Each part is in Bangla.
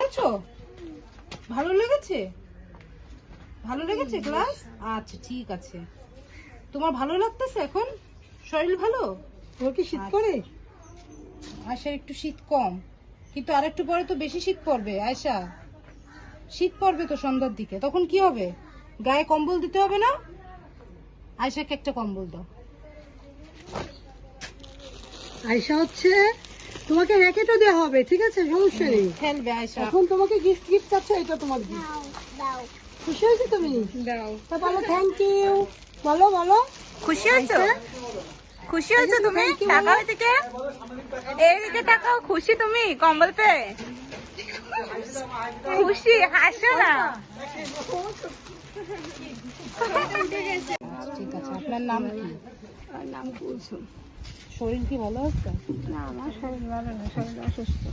করেছো? ভালো লেগেছে? ভালো লেগেছে ক্লাস? আচ্ছা ঠিক আছে। তোমার ভালো লাগতেছে এখন? শরীর ভালো? তোর কি শীত করে? আয়শার একটু শীত কম, কিন্তু আরেকটু পরে তো বেশি শীত পড়বে। আয়শা, শীত পড়বে তো সন্ধ্যার দিকে, তখন কি হবে? গায়ে কম্বল দিতে হবে না? আয়শাকে একটা কম্বল দাও। আয়শা হচ্ছে তোমাকে র্যাকেটও দেওয়া হবে, ঠিক আছে, সমস্যা নেই। খেলবে আয়শা। এখন তোমাকে গিফট চাচ্ছ, এটা তোমার গিফট। খুশি হয়েছো তুমি? দাও। তা বলো থ্যাংক ইউ, বলো বলো। খুশি হয়েছো? খুশি হয়েছো তুমি? টাকা এদিকে, এইদিকে টাকাও। খুশি তুমি কম্বল পেয়ে? খুশি? হাসো না। ঠিক আছে, আপনার নাম কি? আমার নাম কুলসুম। শরীর কি ভালো আছে? না, আমার শরীর ভালো না, শরীর অসুস্থ।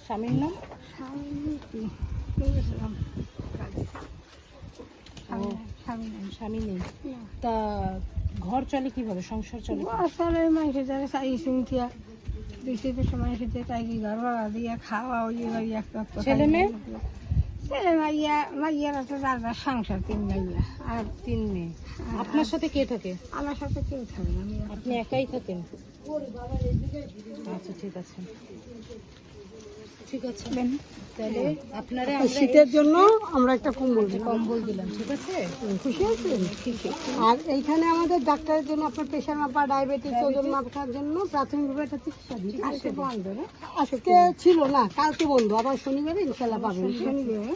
স্বামীর নাম? স্বামী নেই। তা ঘর চলে কিভাবে, সংসার চলে কিভাবে? আসলে মাইসে যারা চাই শুনতিয়া বৃষ্টিতে সময় এসেছে, তাই কি ঘর ভাড়া দিয়ে খাওয়া ওই বাড়ি একটা ছেলে মেয়ে? ছেলে মাইয়ার আছে যার যার সংসার, 3 মাইয়া আর 3 মেয়ে। আপনার সাথে কে থাকে? আমার সাথে কেউ থাকে না, আমি আপনি একাই থাকেন? আচ্ছা ঠিক আছে, ঠিক আছে। তাহলে আপনারা শীতের জন্য আমরা একটা কম্বল কম্বল দিলাম, ঠিক আছে? খুশি আছেন? আর এইখানে আমাদের ডাক্তারের জন্য আপনার প্রেশার মাপা, ডায়াবেটিস, ওজন মাপার জন্য প্রাথমিকভাবে একটা চিকিৎসা দিই। আজকে ছিল না, কালকে বন্ধ, আবার শনিবারে ইনশাল্লাহ পাবেন। শনিবারে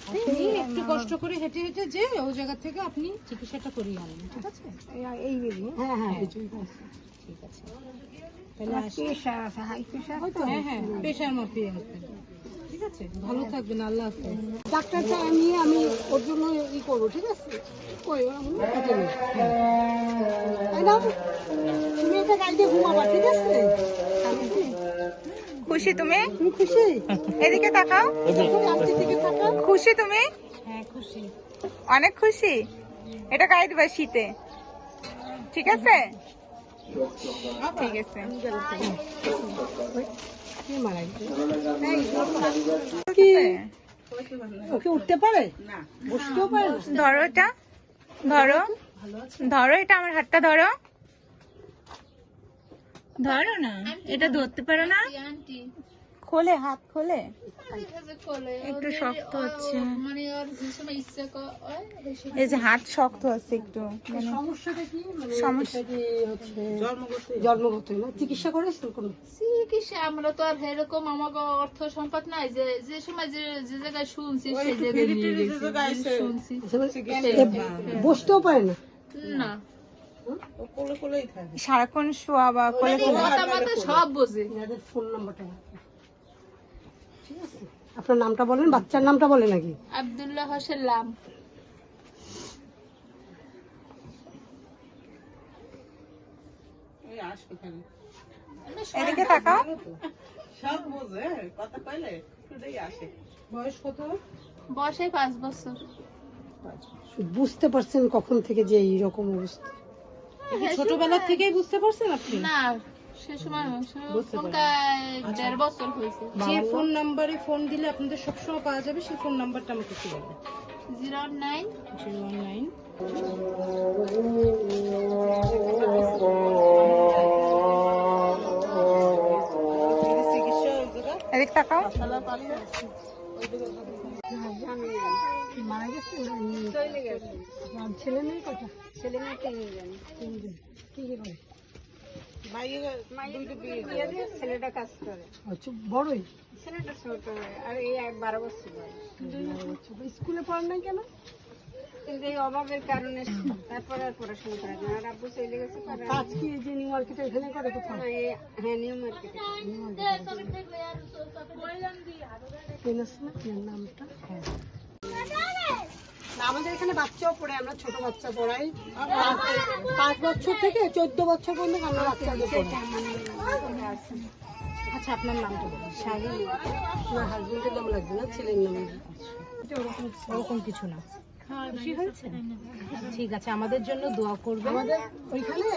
আপনি একটু কষ্ট করে হেঁটে হেঁটে যে ওই জায়গা থেকে আপনি চিকিৎসাটা করিয়ে আনেন, ঠিক আছে? এই বেরিয়ে, হ্যাঁ, ঠিক আছে, তাহলে আসি। প্রেশার আছে, হাই প্রেশার হয়তো। হ্যাঁ, প্রেশার মাপিয়ে আসবেন, ঠিক আছে? ভালো থাকবেন, আল্লাহ হাফেজ। ডাক্তারটা আমি ওর জন্য ই করবো, ঠিক আছে? কই তুমি একটা গাড়ি দিয়ে ঘুমাবা, ঠিক আছে? খুশি তুমি? তুমি খুশি? এদিকে তাকাও। আপনি দিকে তাকাও। খুশি তুমি? হ্যাঁ খুশি। অনেক খুশি। এটা গায়ে দিবা শীতে, ঠিক আছে? ঠিক আছে। কে মারা গেছে? কি ওকে উঠতে পারে না, বসতেও পারে না? ধরো এটা, ধরো ধরো এটা, আমার হাতটা ধরো। ধরো না, এটা ধরতে পারো না? খোলে, হাত খোলে। একটু শক্ত হচ্ছে, এই যে হাত শক্ত আছে একটু। মানে সমস্যাটা কি? সমস্যা কি হচ্ছে জন্মগত না? চিকিৎসা করেছেন কোনো? চিকিৎসা আমরা তো আর এরকম আমাকে অর্থ সম্পদ নাই যে যে সময় যে যে জায়গায় শুনছি সেই জায়গায় নিয়ে গেছি, শুনছি। বসতেও পারে না? না, সারাক্ষণ শোয়া বা কোলে কোলে। মাথা মাথা সব বোঝে। এনাদের ফোন নাম্বারটা, ঠিক আছে? আপনার নামটা বলেন, বাচ্চার নামটা বলেন নাকি? আব্দুল্লাহ হোসেন লাম। এদিকে তাকাও। বয়স কত? বয়সে 5 বছর। বুঝতে পারছেন কখন থেকে যে এইরকম অবস্থা? ছোটবেলা থেকেই বুঝতে পারছেন আপনি? না, সে সময় প্রায় 1.5 বছর হয়েছে। যে ফোন নাম্বারে ফোন দিলে আপনাদের সবসময় পাওয়া যাবে, সেই ফোন নাম্বারটা আমাকে একটু বলবেন। 09 019। এদিকে তাকাও। মারা গেছে? ছেলে মেয়ে কটা? ছেলে মেয়ে 3 জন। কি করে? ছেলেটা কাজ করে। আচ্ছা, বড়ই? ছেলেটা ছোট, আর এই 12 বছর বয়স। স্কুলে পড়েন নাই কেন? কিন্তু এই অভাবের কারণে তারপরে আর পড়াশোনা করে না। আর আব্বু চলে গেছে। কাজ কি এই যে নিউ মার্কেটে এখানে করে কোথাও? হ্যাঁ, নিউ মার্কেটে। নামটা আমাদের এখানে বাচ্চাও পড়ে, আমরা ছোট বাচ্চা পড়াই। 5 বছর থেকে 14 বছর পর্যন্ত আমরা বাচ্চাদের পড়াই। আচ্ছা, আপনার নামটা বলুন। আমার হাজবেন্ডের নাম লাগবে না, ছেলের নাম। ওরকম কিছু না। খুশি হয়েছে? ঠিক আছে, আমাদের জন্য দোয়া করবেন। আমাদের ওইখানে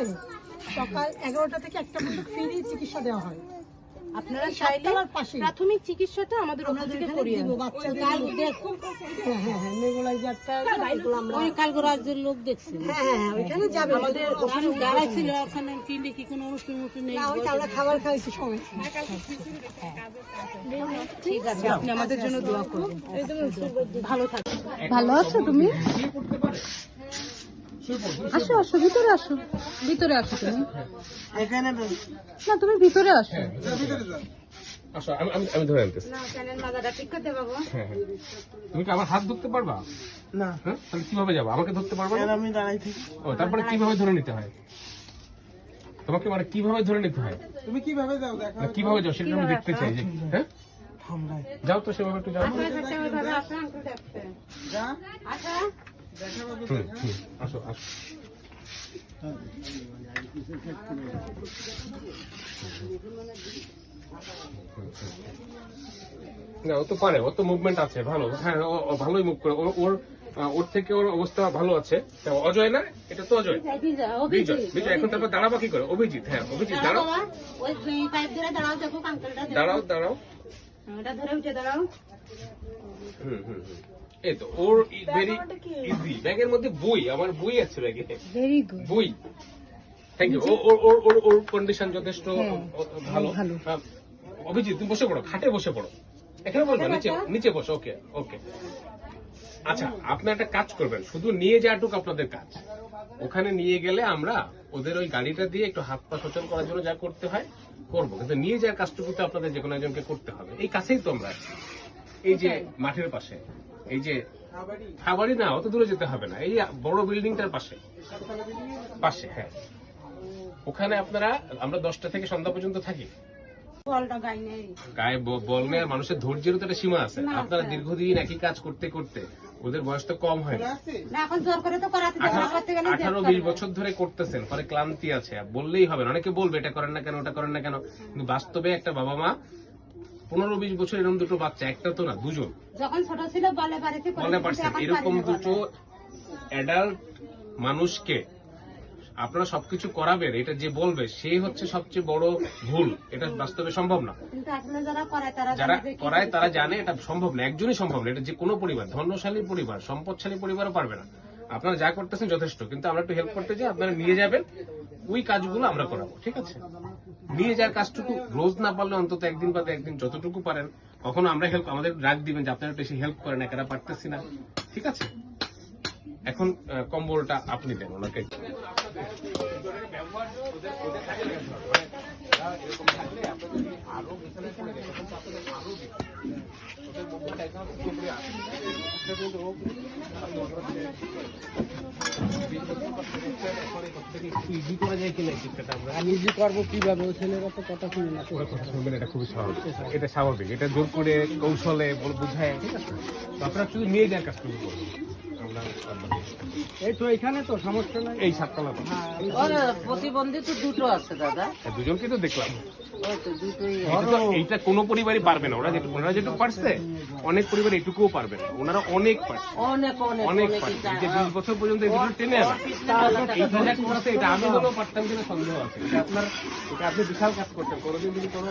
সকাল 11টা থেকে 1টা পর্যন্ত ফ্রি চিকিৎসা দেওয়া হয়। আপনারা চাইলে প্রাথমিক চিকিৎসাটা আমাদের ওখান থেকে করিয়ে আনবেন। ওই কালকে রাজ্যের লোক দেখছে। ওইখানে যাবে আমাদের ওখানে যারা ছিল ওখানে কি কোনো অনুষ্ঠান নেই, আমরা খাবার খাইছি সবাই। ঠিক আছে, আপনি আমাদের জন্য দোয়া করবেন। ভালো থাকবেন। ভালো আছো তুমি? আসো আসো, ভিতরে আসো, ভিতরে আসো তুমি। না তুমি ভিতরে আসো। আসো, আমি ধরে আনতেছি। মাথাটা ঠিক করতে পারবো? হ্যাঁ হ্যাঁ। তুমি কি আমার হাত ধরতে পারবা না? হ্যাঁ, তাহলে কিভাবে যাবো? আমাকে ধরতে পারবা না? আমি দাঁড়াই থাকি। ও, তারপরে কিভাবে ধরে নিতে হয়? তোমাকে মানে কিভাবে ধরে নিতে হয়? তুমি কিভাবে যাও দেখা না, কিভাবে যাও সেটা আমি দেখতে চাই যে। হ্যাঁ, যাও তো সেভাবে একটু যাও। যা আসো আসো। না, ও তো পারে, ও তো মুভমেন্ট আছে ভালো। হ্যাঁ, ও ভালোই মুভ করে। ওর থেকে ওর অবস্থা ভালো আছে। তা অজয় না, এটা তো অজয়। বিজয়, বিজয় এখন তারপর দাঁড়াবা কি করে? অভিজিৎ, হ্যাঁ অভিজিৎ দাঁড়াও, দাঁড়াও দাঁড়াও। এই তো ওর ভেরি ইজি। ব্যাগের মধ্যে বই, আমার বই আছে ব্যাগে। Very good. বই, থ্যাংক ইউ। ওর কন্ডিশন যথেষ্ট ভালো। অভিজিৎ তুমি বসে পড়ো, খাটে বসে পড়ো। এখানে বলবো নিচে, নিচে বসো। ওকে ওকে। আচ্ছা, আপনি একটা কাজ করবেন, শুধু নিয়ে যাওয়াটুকু আপনাদের কাজ। ওখানে নিয়ে গেলে আমরা ওদের ওই গাড়িটা দিয়ে একটু হাত পা সচল করার জন্য যা করতে হয় করবো, কিন্তু নিয়ে যাওয়ার কাজটুকু তো আপনাদের যে কোনো একজনকে করতে হবে। এই কাছেই তো আমরা আছি, এই যে মাঠের পাশে, এই যে খাবারই না, অত দূরে যেতে হবে না, এই বড় বিল্ডিংটার পাশে পাশে। হ্যাঁ, ওখানে আপনারা, আমরা 10টা থেকে সন্ধ্যা পর্যন্ত থাকি। গায়ে বল নেই, মানুষের ধৈর্যেরও তো একটা সীমা আছে। আপনারা দীর্ঘদিন একই কাজ করতে করতে, ওদের বয়স তো কম হয় না, 18-20 বছর ধরে করতেছেন, পরে ক্লান্তি আছে। বললেই হবে না, অনেকে বলবে এটা করেন না কেন, ওটা করেন না কেন, কিন্তু বাস্তবে একটা বাবা মা 15-20 বছর এরকম দুটো বাচ্চা, একটা তো না দুজন, যখন ছোট ছিল বলে পারছেন। এরকম দুটো অ্যাডাল্ট মানুষকে আপনারা সবকিছু করাবেন, এটা যে বলবে সে হচ্ছে সবচেয়ে বড় ভুল। এটা বাস্তবে সম্ভব না। যারা করায় তারা জানে এটা সম্ভব না, একজনই সম্ভব না। এটা যে কোনো পরিবার, ধনশালী পরিবার, সম্পদশালী পরিবারও পারবে না। আপনারা যা করতেছেন যথেষ্ট, কিন্তু আমরা একটু হেল্প করতে চাই। আপনারা নিয়ে যাবেন, ওই কাজগুলো আমরা করাবো, ঠিক আছে? নিয়ে যাওয়ার কাজটুকু রোজ না পারলে অন্তত একদিন বাদে একদিন যতটুকু পারেন, কখনো আমরা হেল্প, আমাদের ডাক দিবেন যে আপনারা একটু এসে হেল্প করেন, একা পারতেছি না, ঠিক আছে? এখন কম্বলটা আপনি দেন ওনাকে। নিজে করবো কিভাবে? ওই ছেলেরা তো কথা শুনে না। এটা খুবই স্বাভাবিক, এটা স্বাভাবিক। এটা জোর করে কৌশলে বুঝায়, ঠিক আছে? তো আপনারা শুধু নিয়ে যাওয়ার কাজ শুরু করবেন। এই তো এখানে তো সমস্যা নাই। এই 7তলা তো প্রতিবন্ধী তো দুটো আছে দাদা, দুজনকে তো দেখলাম। ওই তো দুটোই। এইটা কোনো পরিবারই পারবে না। ওনারা যেটুকু পারছে, অনেক পরিবার এটুকুও পারবে না। ওনারা অনেক পারছে, অনেক অনেক অনেক পারছে। এই যে 20 বছর পর্যন্ত এই দুটো টেনে আনা, এইটা করছে, এটা আমি হলেও পারতাম কিনা সন্দেহ আছে। এটা আপনার, এটা আপনি বিশাল কাজ করতেন। কোনোদিন যদি কোনো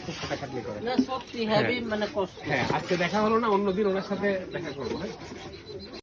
খুব খাটাখাটনি করে। না সত্যি হেভি মানে কষ্ট। হ্যাঁ, আজকে দেখা হলো না, অন্যদিন ওনার সাথে দেখা করবো। হ্যাঁ।